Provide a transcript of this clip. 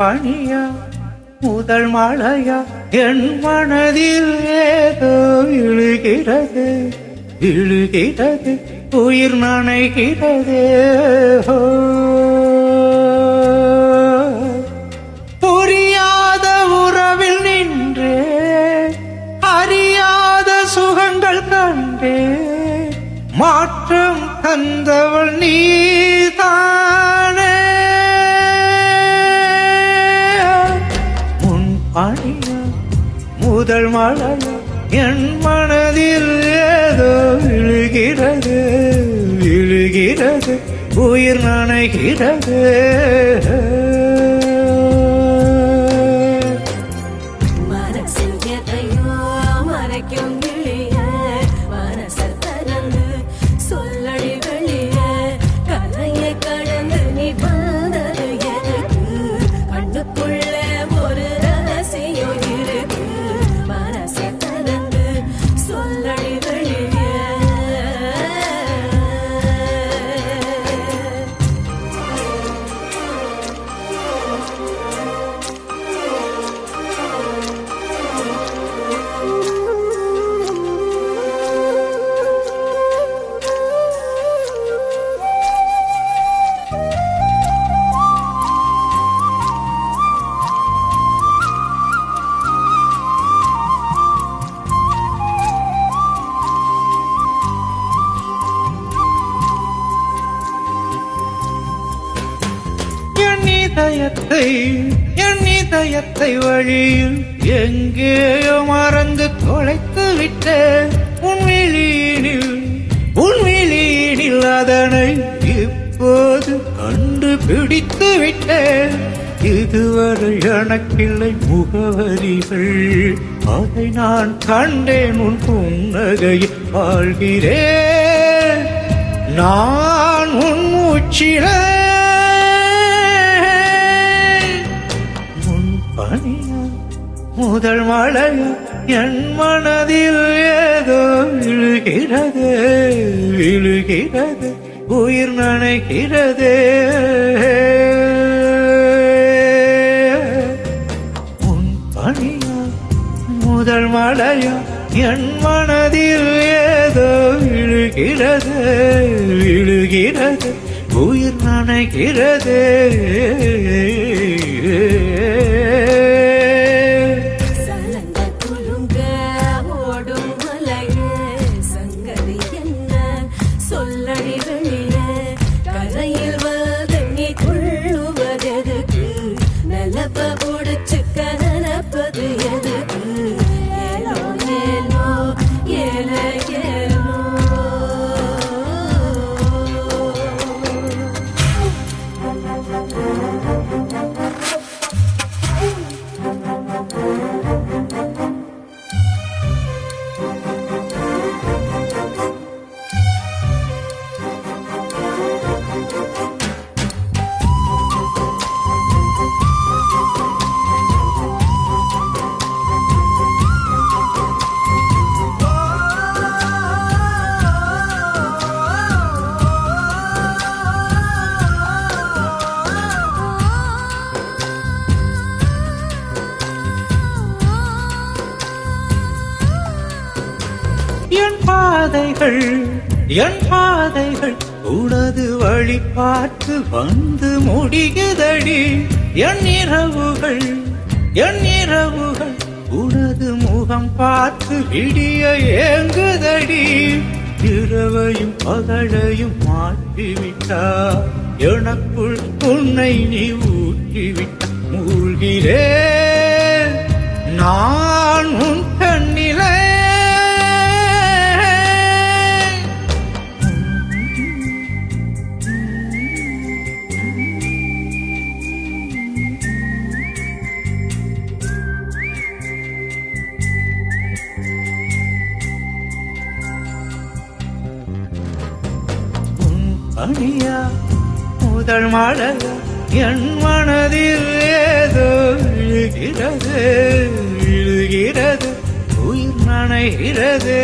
பனியா முதல் மழையா என் மனதில் ஏதோ விழுகிறது விழுகிறது உயிர் நனைகிறது புரியாத உறவில் நின்றே அறியாத சுகங்கள் கண்டே மாற்றம் தந்தவள் நீதானே முன் பனியா முதல் மழையா என் மனதில் ஏதோ விழுகிறது விழுகிறது உயிர் நனைகிறது மனசில் எதையோ மறைக்கும் கிளிய மனசை திறந்து சொல்லடி வெளிய கரையை கடந்து நீ வந்தது எனக்கு கண்ணுக்குள்ள ஒரு ரகசியம் இருக்கு மனசை திறந்து சொல்லடி வெளிய என் இதயத்தை வழியில் எங்கேயோ மறந்து தொலைத்து விட்டேன் உன் விழியினில் அதனை இப்போது கண்டுபிடித்து விட்டேன் இதுவரை எனக்கில்லை முகவரிகள் அதை நான் கண்டேன் உன் புன்னகையில் வாழ்கிறேன் நான் உன் மூச்சிலே பனியா முதல் மழையா என் மனதில் ஏதோ விழுகிறது விழுகிறது உயிர் நனைகிறது உன் பனியா முதல் மழையா என் மனதில் ஏதோ விழுகிறது விழுகிறது உயிர் நனைகிறது சலங்க குலுங்க ஓடும் மலையே சங்கதி என்ன சொல்லடி வெளியே கரையில் வந்து நீ துள்ளுவதெதுக்கு நிலப்ப முடிச்சுக்க நினைப்பது எதுக்கு ஏலோ ஏலோ ஏல ஏலோ என் பாதைகள் உனது வழி பார்த்து வந்து முடியுதடி என் இரவுகள் உனது முகம் பார்த்து விடிய ஏங்குதடி இரவையும் பகலையும் மாற்றிவிட்டார் எனக்குள் உன்னை நீ ஊற்றிவிட்ட மூழ்கிறேன் நான் உன் கண்ணிலே பனியா முதல் மழையா என் மனதில் ஏதோ விழுகிறது விழுகிறது உயிர் நனைகிறது